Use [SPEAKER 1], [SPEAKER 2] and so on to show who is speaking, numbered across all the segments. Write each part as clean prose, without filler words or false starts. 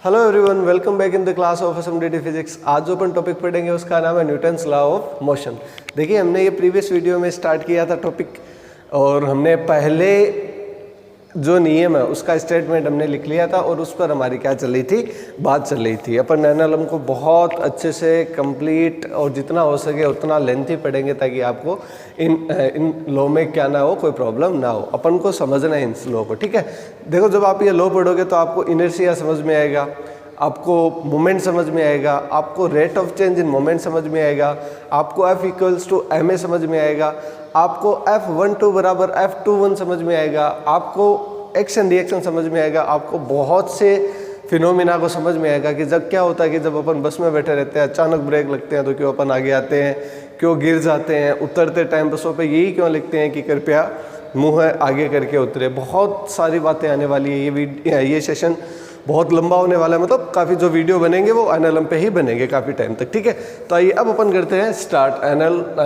[SPEAKER 1] Hello everyone, welcome back in the class of SMDT physics. आज जो अपन topic पढ़ेंगे उसका नाम है न्यूटन्स लॉ ऑफ मोशन। देखिए, हमने ये प्रीवियस वीडियो में स्टार्ट किया था टॉपिक, और हमने पहले जो नियम है उसका स्टेटमेंट हमने लिख लिया था, और उस पर हमारी क्या चल रही थी, बात चल रही थी। अपन एनालम को बहुत अच्छे से कंप्लीट और जितना हो सके उतना लेंथी पढ़ेंगे, ताकि आपको इन लॉ में क्या ना हो, कोई प्रॉब्लम ना हो। अपन को समझना है इन लॉ को, ठीक है। देखो, जब आप ये लॉ पढ़ोगे तो आपको इनर्शिया समझ में आएगा, आपको मोमेंट समझ में आएगा, आपको rate of change in moment समझ में आएगा, आपको F=ma समझ में आएगा, आपको F12 बराबर F21 समझ में आएगा, आपको एक्शन रिएक्शन समझ में आएगा, आपको बहुत से फिनोमिना को समझ में आएगा कि जब क्या होता है कि जब अपन बस में बैठे रहते हैं, अचानक ब्रेक लगते हैं तो क्यों अपन आगे आते हैं, क्यों गिर जाते हैं, उतरते टाइम बसों पे यही क्यों लिखते हैं कि कृपया मुँह आगे करके उतरे। बहुत सारी बातें आने वाली है। ये सेशन बहुत लंबा होने वाला है, मतलब काफ़ी जो वीडियो बनेंगे वो एनएलएम पे ही बनेंगे काफ़ी टाइम तक, ठीक है। तो आइए अब अपन करते हैं start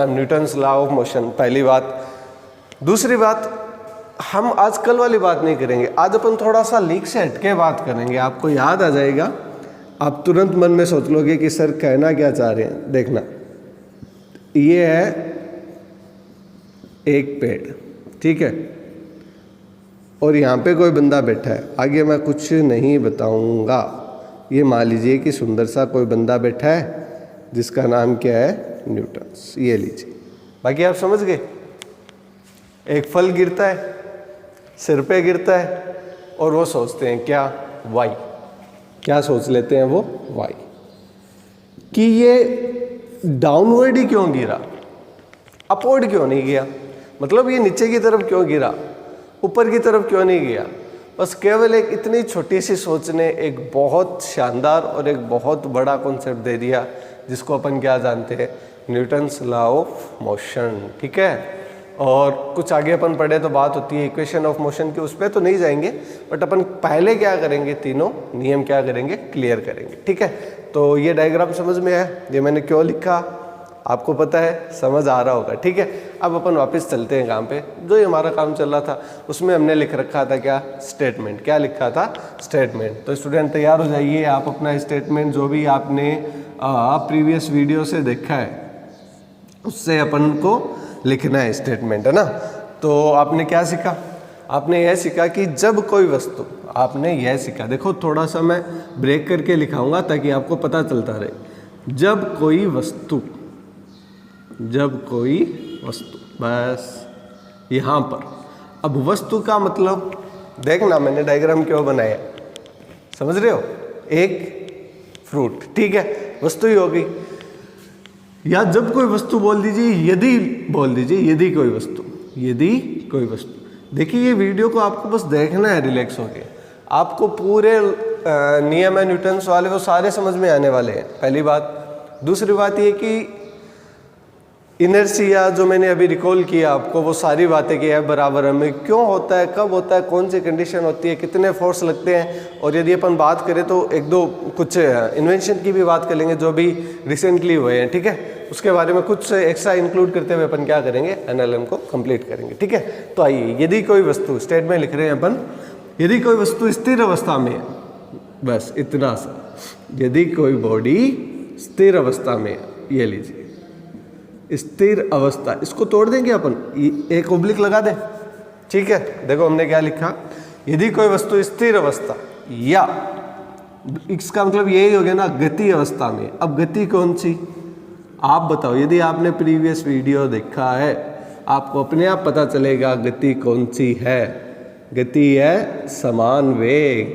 [SPEAKER 1] Newton's law of motion, पहली बात। दूसरी बात, हम आज कल वाली बात नहीं करेंगे, आज अपन थोड़ा सा लीक से हटके बात करेंगे। आपको याद आ जाएगा, आप तुरंत मन में सोच लोगे कि सर कहना क्या चाह रहे हैं। देखना, ये है एक पेड़, ठीक है, और यहाँ पे कोई बंदा बैठा है। आगे मैं कुछ नहीं बताऊंगा। ये मान लीजिए कि सुंदर सा कोई बंदा बैठा है जिसका नाम क्या है, न्यूटन्स। ये लीजिए, बाकी आप समझ गए। एक फल गिरता है, सिर पे गिरता है, और वो सोचते हैं क्या, वाई। क्या सोच लेते हैं वो, वाई, कि ये डाउनवर्ड ही क्यों गिरा, अपवर्ड क्यों नहीं गया, मतलब ये नीचे की तरफ क्यों गिरा, ऊपर की तरफ क्यों नहीं गया। बस केवल एक इतनी छोटी सी सोच ने एक बहुत शानदार और एक बहुत बड़ा कॉन्सेप्ट दे दिया, जिसको अपन क्या जानते हैं, न्यूटन्स लॉ ऑफ मोशन, ठीक है। और कुछ आगे अपन पढ़े तो बात होती है इक्वेशन ऑफ मोशन की, उस पर तो नहीं जाएंगे, बट अपन पहले क्या करेंगे, तीनों नियम क्या करेंगे, क्लियर करेंगे, ठीक है। तो ये डायग्राम समझ में आया, ये मैंने क्यों लिखा आपको पता है, समझ आ रहा होगा, ठीक है। अब अपन वापस चलते हैं काम पे। जो ये हमारा काम चल रहा था उसमें हमने लिख रखा था क्या, स्टेटमेंट। क्या लिखा था, स्टेटमेंट। तो स्टूडेंट तैयार हो जाइए, आप अपना स्टेटमेंट जो भी आपने प्रीवियस वीडियो से देखा है उससे अपन को लिखना है स्टेटमेंट, है ना। तो आपने क्या सीखा, आपने यह सीखा कि जब कोई वस्तु, आपने यह सीखा, देखो थोड़ा सा मैं ब्रेक करके लिखाऊंगा ताकि आपको पता चलता रहे। जब कोई वस्तु, बस यहाँ पर। अब वस्तु का मतलब देखना, मैंने डायग्राम क्यों बनाया, समझ रहे हो। एक फ्रूट, ठीक है, वस्तु ही होगी। या जब कोई वस्तु बोल दीजिए, यदि बोल दीजिए, यदि कोई वस्तु, यदि कोई वस्तु। देखिए, ये वीडियो को आपको बस देखना है रिलैक्स होके, आपको पूरे नियम है न्यूटन्स वाले वो सारे समझ में आने वाले हैं, पहली बात। दूसरी बात ये कि इनर्शिया जो मैंने अभी रिकॉल किया आपको, वो सारी बातें की है बराबर में, क्यों होता है, कब होता है, कौन सी कंडीशन होती है, कितने फोर्स लगते हैं। और यदि अपन बात करें तो एक दो कुछ इन्वेंशन की भी बात कर लेंगे जो भी रिसेंटली हुए हैं, ठीक है। उसके बारे में कुछ एक्स्ट्रा इंक्लूड करते हुए अपन क्या करेंगे, एनएलएम को कंप्लीट करेंगे, ठीक है। तो आइए, यदि कोई वस्तु, स्टेटमेंट लिख रहे हैं अपन, यदि कोई वस्तु स्थिर अवस्था में है, बस इतना सा, यदि कोई बॉडी स्थिर अवस्था में है, ये लीजिए स्थिर अवस्था, इसको तोड़ देंगे अपन, एक ओब्लिक लगा दे, ठीक है। देखो हमने क्या लिखा, यदि कोई वस्तु स्थिर अवस्था, या इसका मतलब यही हो गया ना, गति अवस्था में। अब गति कौन सी, आप बताओ। यदि आपने प्रीवियस वीडियो देखा है आपको अपने आप पता चलेगा गति कौन सी है। गति है समान वेग,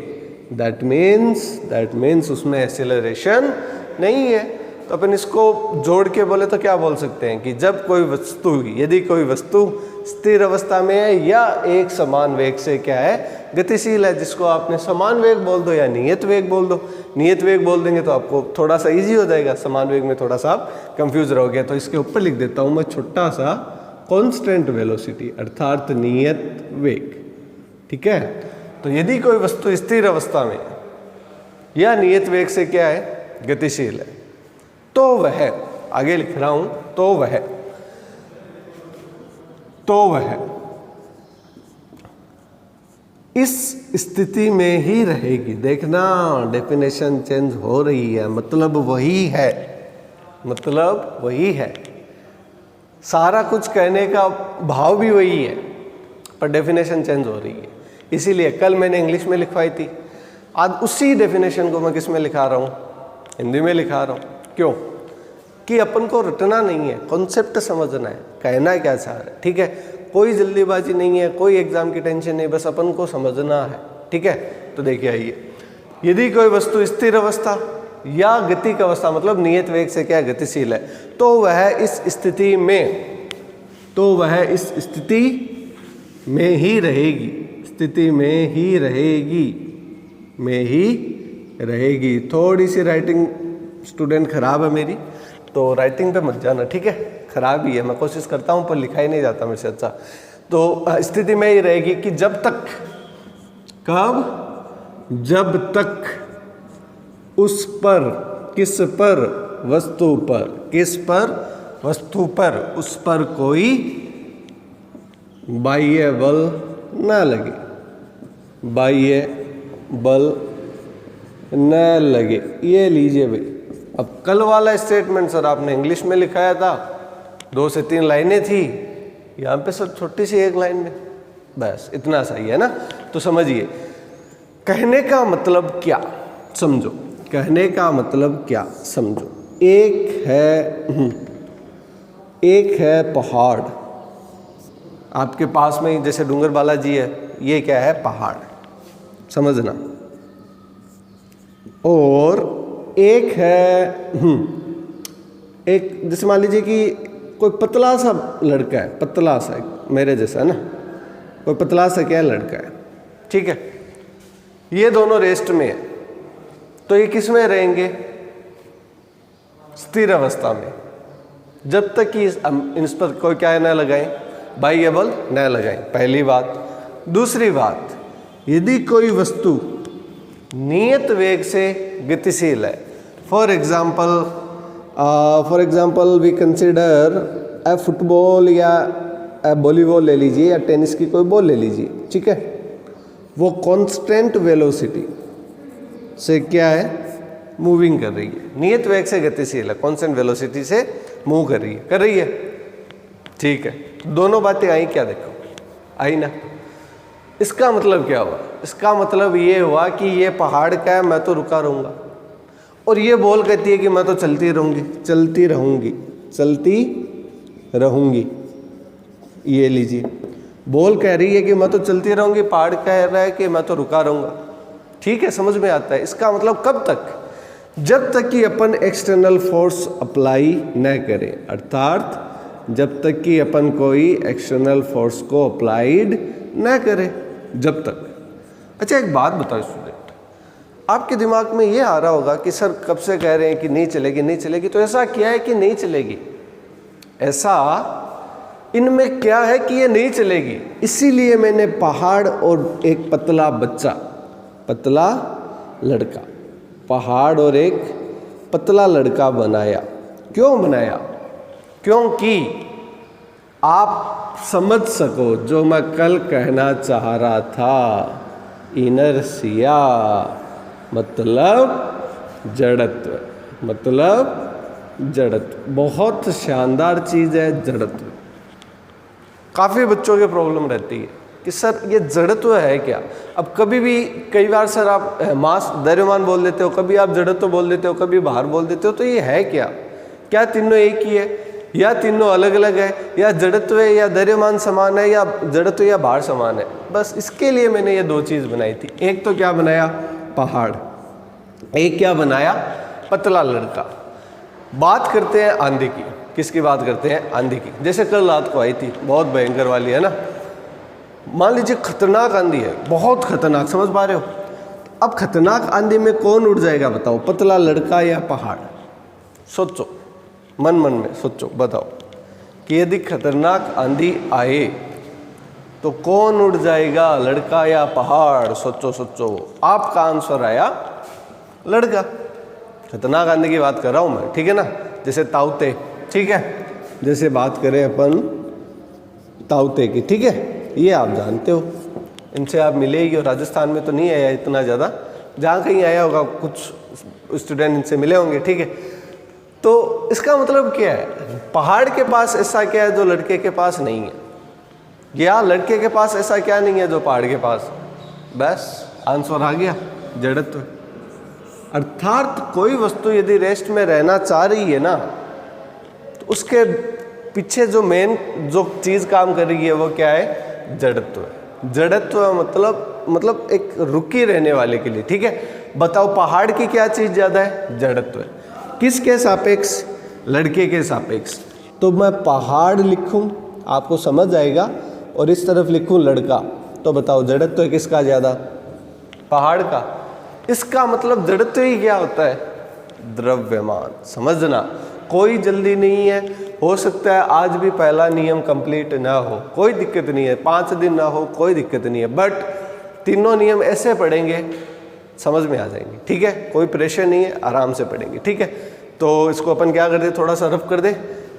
[SPEAKER 1] दैट मीन्स उसमें एक्सेलरेशन नहीं है। तो अपन इसको जोड़ के बोले तो क्या बोल सकते हैं कि जब कोई वस्तु, यदि कोई वस्तु स्थिर अवस्था में है या एक समान वेग से क्या है, गतिशील है, जिसको आपने समान वेग बोल दो या नियत वेग बोल दो। नियत वेग बोल देंगे तो आपको थोड़ा सा इजी हो जाएगा, समान वेग में थोड़ा सा आप कंफ्यूज रहोगे। तो इसके ऊपर लिख देता हूँ मैं छोटा सा, कांस्टेंट वेलोसिटी, अर्थात नियत वेग, ठीक है। तो यदि कोई वस्तु स्थिर अवस्था में या नियत वेग से क्या है, गतिशील है, तो वह, आगे लिख रहा हूं, तो वह इस स्थिति में ही रहेगी। देखना डेफिनेशन चेंज हो रही है, मतलब वही है, मतलब वही है। सारा कुछ कहने का भाव भी वही है, पर डेफिनेशन चेंज हो रही है। इसीलिए कल मैंने इंग्लिश में लिखवाई थी, आज उसी डेफिनेशन को मैं किस में लिखा रहा हूँ, हिंदी में लिखा रहा हूँ। क्यों? कि अपन को रटना नहीं है, कॉन्सेप्ट समझना है, कहना क्या चाह रहा है। ठीक है, कोई जल्दीबाजी नहीं है, कोई एग्जाम की टेंशन नहीं, बस अपन को समझना है। ठीक है, तो देखिए आइए, यदि कोई वस्तु स्थिर अवस्था या गतिक अवस्था मतलब नियत वेग से क्या गतिशील है, तो वह इस स्थिति में ही रहेगी, स्थिति में ही रहेगी। थोड़ी सी राइटिंग स्टूडेंट खराब है मेरी, तो राइटिंग पे मत जाना। ठीक है, खराब ही है, मैं कोशिश करता हूँ पर लिखा ही नहीं जाता मेरे से अच्छा। तो स्थिति में ही रहेगी कि जब तक, कब? जब तक उस पर, किस पर? वस्तु पर, किस पर? वस्तु पर, उस पर कोई बाह्य बल न लगे, बाह्य बल न लगे। ये लीजिए भाई, अब कल वाला स्टेटमेंट सर आपने इंग्लिश में लिखाया था, 2 से 3 लाइनें थी, यहाँ पे सर छोटी सी 1 लाइन में, बस इतना सही है ना। तो समझिए कहने का मतलब क्या, समझो, कहने का मतलब क्या समझो। एक है पहाड़, आपके पास में ही जैसे डूंगर बालाजी है, ये क्या है? पहाड़, समझना। और एक है एक जैसे मान लीजिए कि कोई पतला सा लड़का है, पतला सा मेरे जैसा ना, कोई पतला सा क्या लड़का है, ठीक है, ये दोनों रेस्ट में है, तो ये किस में रहेंगे? स्थिर अवस्था में, जब तक कि इन पर कोई क्या न लगाएं, बाह्य बल न लगाएं, पहली बात। दूसरी बात, यदि कोई वस्तु नियत वेग से गतिशील है, for example we consider a football या ए वॉलीबॉल ले लीजिए या टेनिस की कोई बॉल ले लीजिए, ठीक है, वो कांस्टेंट वेलोसिटी से क्या है? मूविंग कर रही है, नियत वेग से गतिशील है, कांस्टेंट वेलोसिटी से मूव कर रही है, ठीक है। दोनों बातें आई क्या? देखो आई ना। इसका मतलब क्या हुआ? इसका मतलब ये हुआ कि ये पहाड़ का है, मैं तो रुका रहूँगा, और ये बॉल कहती है कि मैं तो चलती रहूँगी। ये लीजिए, बॉल कह रही है कि मैं तो चलती रहूँगी, पहाड़ कह रहा है कि मैं तो रुका रहूँगा। ठीक है, समझ में आता है। इसका मतलब कब तक? जब तक कि अपन एक्सटर्नल फोर्स अप्लाई न करें, अर्थात जब तक कि अपन कोई एक्सटर्नल फोर्स को अप्लाइड न करें, जब तक। अच्छा एक बात बताओ स्टूडेंट, आपके दिमाग में ये आ रहा होगा कि सर कब से कह रहे हैं कि नहीं चलेगी, तो ऐसा क्या है कि नहीं चलेगी? ऐसा इनमें क्या है कि ये नहीं चलेगी? इसीलिए मैंने पहाड़ और एक पतला बच्चा, पतला लड़का, पहाड़ और एक पतला लड़का बनाया। क्यों बनाया? क्योंकि आप समझ सको जो मैं कल कहना चाह रहा था, इनर्शिया मतलब जड़त्व, बहुत शानदार चीज़ है जड़त्व। काफ़ी बच्चों की प्रॉब्लम रहती है कि सर ये जड़त्व है क्या? अब कभी भी कई बार सर आप मास द्रव्यमान बोल देते हो, कभी आप जड़त्व बोल देते हो, कभी भार बोल देते हो, तो ये है क्या? क्या तीनों एक ही है या तीनों अलग अलग है, या जड़त्व है या द्रव्यमान समान है, या जड़त्व या भार समान है? बस इसके लिए मैंने ये 2 चीज़ बनाई थी। एक तो क्या बनाया? पहाड़। एक क्या बनाया? पतला लड़का। बात करते हैं आंधी की। किसकी बात करते हैं? आंधी की। जैसे कल रात को आई थी, बहुत भयंकर वाली है ना। मान लीजिए खतरनाक आंधी है, बहुत खतरनाक, समझ पा रहे हो? अब खतरनाक आंधी में कौन उड़ जाएगा बताओ, पतला लड़का या पहाड़? सोचो, मन में सोचो, बताओ कि यदि खतरनाक आंधी आए तो कौन उड़ जाएगा, लड़का या पहाड़? सोचो। आपका आंसर आया लड़का। खतरनाक आंधी की बात कर रहा हूँ मैं, ठीक है ना। जैसे ताउते, ठीक है, जैसे बात करें अपन ताउते की, ठीक है, ये आप जानते हो, इनसे आप मिले ही हो, राजस्थान में तो नहीं आया इतना ज़्यादा, जहाँ कहीं आया होगा कुछ स्टूडेंट इनसे मिले होंगे, ठीक है। तो इसका मतलब क्या है, पहाड़ के पास ऐसा क्या है जो लड़के के पास नहीं है, या लड़के के पास ऐसा क्या नहीं है जो पहाड़ के पास, बस आंसर आ गया, जड़त्व। अर्थात कोई वस्तु यदि रेस्ट में रहना चाह रही है ना, तो उसके पीछे जो मेन जो चीज़ काम कर रही है वो क्या है, जड़त्व है। जड़त्व मतलब एक रुकी रहने वाले के लिए, ठीक है। बताओ पहाड़ की क्या चीज़ ज़्यादा है, जड़त्व है। किसके सापेक्ष, लड़के के सापेक्ष। तो मैं पहाड़ लिखूं आपको समझ आएगा, और इस तरफ लिखूं लड़का, तो बताओ जड़त्व किसका ज़्यादा, पहाड़ का। इसका मतलब जड़त्व ही क्या होता है, द्रव्यमान। समझना, कोई जल्दी नहीं है, हो सकता है आज भी पहला नियम कंप्लीट ना हो, कोई दिक्कत नहीं है, 5 दिन ना हो, कोई दिक्कत नहीं है, बट तीनों नियम ऐसे पढ़ेंगे समझ में आ जाएंगे, ठीक है। कोई प्रेशर नहीं है, आराम से पढ़ेंगे, ठीक है। तो इसको अपन क्या कर दे, थोड़ा सा रफ कर दे।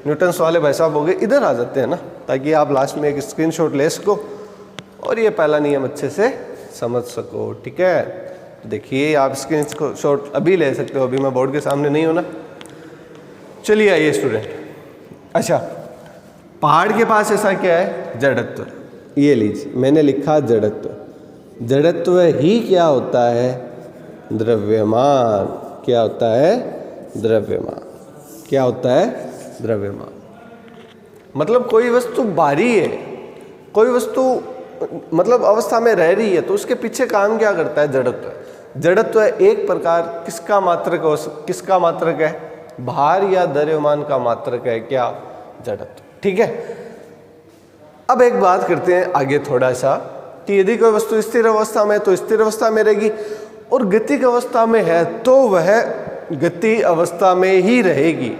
[SPEAKER 1] न्यूटन्स वाले भाई साहब हो गए, इधर आ जाते हैं ना, ताकि आप लास्ट में एक स्क्रीनशॉट ले सको और ये पहला नियम अच्छे से समझ सको, ठीक है। तो देखिए आप स्क्रीनशॉट अभी ले सकते हो, अभी मैं बोर्ड के सामने नहीं हूँ ना। चलिए आइए स्टूडेंट, अच्छा पहाड़ के पास ऐसा क्या है, जड़त्व। ये लीजिए मैंने लिखा जड़त्व। जड़त्व ही क्या होता है, द्रव्यमान। क्या होता है, द्रव्यमान। क्या होता है, द्रव्यमान। मतलब कोई वस्तु भारी है, कोई वस्तु मतलब अवस्था में रह रही है, तो उसके पीछे काम क्या करता है, जड़त्व। जड़त्व एक प्रकार किसका मात्रक है, भार या द्रव्यमान का मात्रक है, क्या, जड़त्व, ठीक है। अब एक बात करते हैं आगे थोड़ा सा, कि यदि कोई वस्तु स्थिर अवस्था में है तो स्थिर अवस्था में रहेगी, और गतिक अवस्था में है तो वह गति अवस्था में ही रहेगी,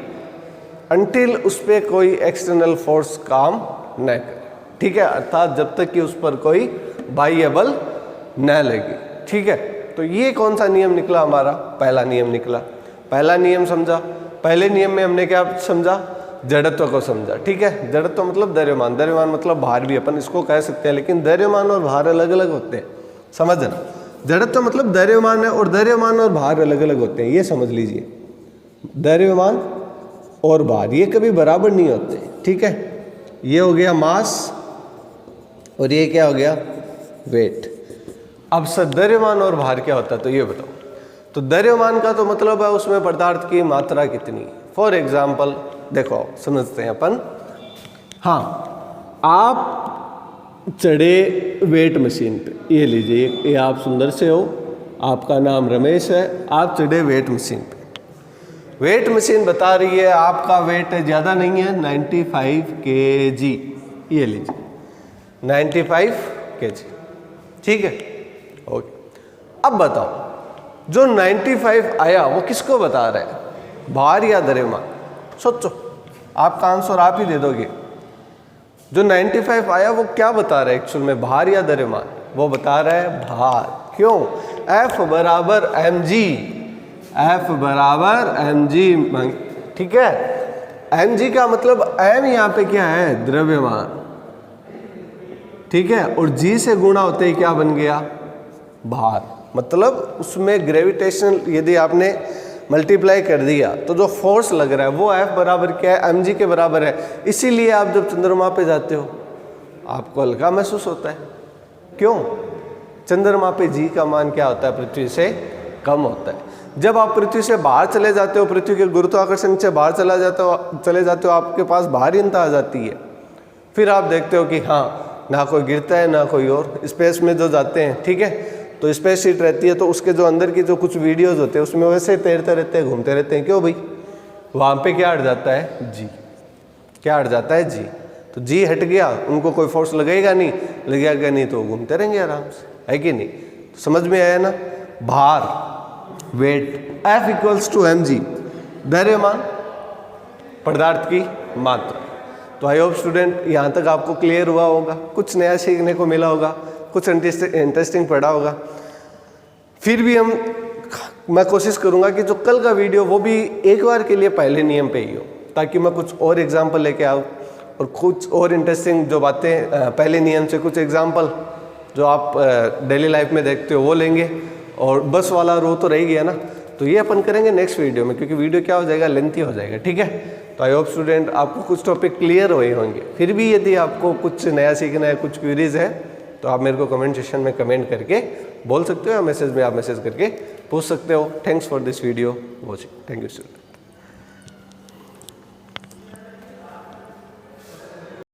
[SPEAKER 1] अनटिल उस पर कोई एक्सटर्नल फोर्स काम न करे, ठीक है। अर्थात जब तक कि उस पर कोई बाह्य बल न लगे, ठीक है। तो ये कौन सा नियम निकला हमारा, पहला नियम निकला। पहला नियम समझा, पहले नियम में हमने क्या समझा, जड़त्व को समझा, ठीक है। जड़त्व मतलब द्रव्यमान, द्रव्यमान मतलब भार भी अपन इसको कह सकते हैं, लेकिन द्रव्यमान और भार अलग अलग होते हैं, समझना। जड़त्व मतलब द्रव्यमान है, और द्रव्यमान और भार अलग अलग होते हैं, ये समझ लीजिए। द्रव्यमान और भार ये कभी बराबर नहीं होते, ठीक है। ये हो गया मास, और ये क्या हो गया, वेट। अब द्रव्यमान और भार क्या होता है, तो ये बताओ। तो द्रव्यमान का तो मतलब है उसमें पदार्थ की मात्रा कितनी। फॉर एग्जाम्पल देखो समझते हैं अपन, हाँ आप चढ़े वेट मशीन पे, ये लीजिए, ये आप सुंदर से हो, आपका नाम रमेश है, आप चढ़े वेट मशीन पे। वेट मशीन बता रही है आपका वेट ज़्यादा नहीं है, 95 kg, ये लीजिए 95 kg, ठीक है, ओके। अब बताओ जो 95 आया वो किसको बता रहा है, भार या द्रव्यमान। सोचो, आपका आंसर आप ही दे दोगे। जो 95 आया वो क्या बता रहा है एक्चुअल में, भार या द्रव्यमान, वो बता रहा है भार। क्यों, F बराबर mg, F बराबर mg, ठीक है। mg का मतलब m यहाँ पे क्या है, द्रव्यमान, ठीक है, और g से गुणा होते ही क्या बन गया, भार। मतलब उसमें ग्रेविटेशनल यदि आपने मल्टीप्लाई कर दिया तो जो फोर्स लग रहा है वो F बराबर क्या है, mg के बराबर है। इसीलिए आप जब चंद्रमा पे जाते हो आपको हल्का महसूस होता है। क्यों, चंद्रमा पे g का मान क्या होता है, पृथ्वी से कम होता है। जब आप पृथ्वी से बाहर चले जाते हो, पृथ्वी के गुरुत्वाकर्षण से बाहर चले जाते हो, आपके पास भारीनता आ जाती है। फिर आप देखते हो कि हाँ, ना कोई गिरता है ना कोई और। स्पेस में जो जाते हैं, ठीक है, तो स्पेस सीट रहती है, तो उसके जो अंदर की जो कुछ वीडियोस होते हैं उसमें वैसे तैरते रहते हैं, घूमते रहते हैं। क्यों भाई, वहाँ पे क्या हट जाता है, जी। क्या हट जाता है, जी। तो जी हट गया, उनको कोई फोर्स लगेगा नहीं, लगेगा नहीं तो घूमते रहेंगे आराम से, है कि नहीं। तो समझ में आया ना, भार, weight, F equals to mg, द्रव्यमान, पदार्थ की मात्रा। तो आई होप स्टूडेंट यहाँ तक आपको क्लियर हुआ होगा, कुछ नया सीखने को मिला होगा, कुछ इंटरेस्टिंग पढ़ा होगा। फिर भी मैं कोशिश करूंगा कि जो कल का वीडियो वो भी एक बार के लिए पहले नियम पे ही हो, ताकि मैं कुछ और एग्जाम्पल लेके आऊँ और कुछ और इंटरेस्टिंग जो बातें पहले नियम से कुछ एग्जाम्पल जो आप डेली लाइफ में देखते हो वो लेंगे, और बस वाला रो तो रह गया ना, तो ये अपन करेंगे नेक्स्ट वीडियो में, क्योंकि वीडियो क्या हो जाएगा, लेंथी हो जाएगा। ठीक है, तो आई होप स्टूडेंट आपको कुछ टॉपिक क्लियर हुए होंगे। फिर भी यदि आपको कुछ नया सीखना है, कुछ क्वेरीज है, तो आप मेरे को कमेंट सेक्शन में कमेंट करके बोल सकते हो, या मैसेज में आप मैसेज करके पूछ सकते हो। Thanks for this video watching. Thank you student.